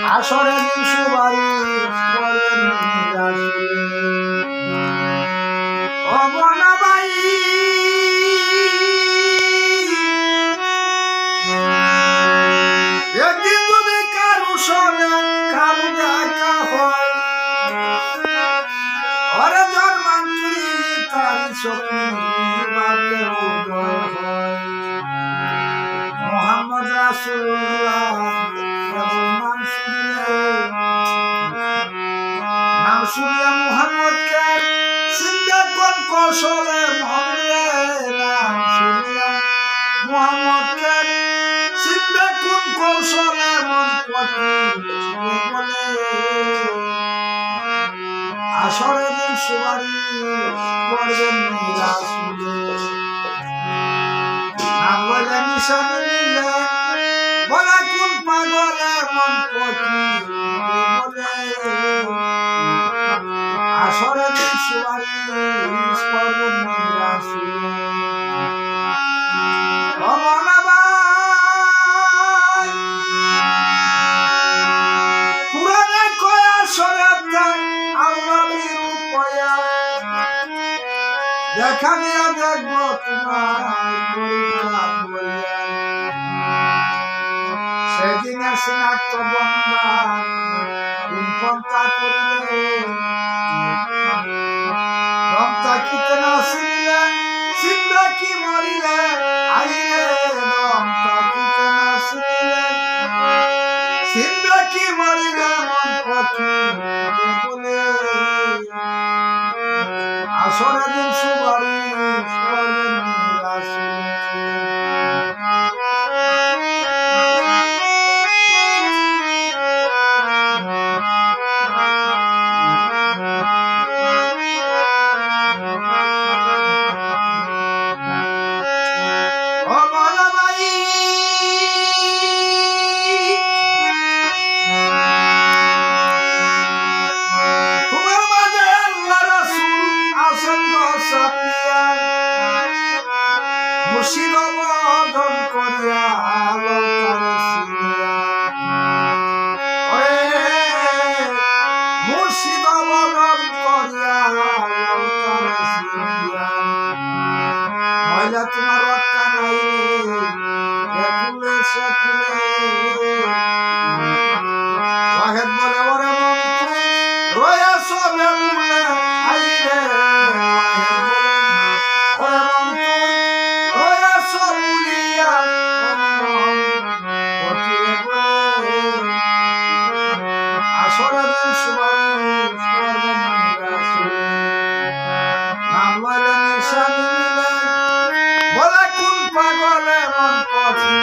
আসরে দিন সুপারিশ করবেন অবনাবাই একদিন যদি কারু শোনে কারু দেখা হয় ওরে জন্মান্তরি তার স্বপ্নে বাদে উদয় হয় মোহাম্মদ রাসূলুল্লাহ নাম শুনিয়া মুহাম্মদকে চিনবে কোন কৌশলে মহলে নাম শুনিয়া মুহাম্মদকে চিনবে কোন কৌশলে মন পথে বলে আসরে দিন সুপারিশ করবেন রাসূলে নাম বলে নিশান নিলে বলে কোন পাগলে মন পথে বলে আসরে দিন সুপারিশ করবেন রাসূলে পুরাণে কয় আসরে দেখা নিয়ে দেখবো তোমার সেদিনের সিনাক্ত বন্ধান পন্থা করিলে রমতা কিতে না শুনিলে চিনবে কি মরিলে আইলে রমতা কিতে না শুনিলে চিনবে কি মরিলে মন পথে বলে আসরে দিন সুপারিশ করবেন রাসূলে মুর্শিদ বদন করিয়া মুর্শিদ বদন করিয়া মহিলা তোমার রক্ষা নাই একুলে সেকুলে ওয়াহেদ বলে ওরে রয়া সবে মুলে আইরে বলে কোন পাগলে মন পথে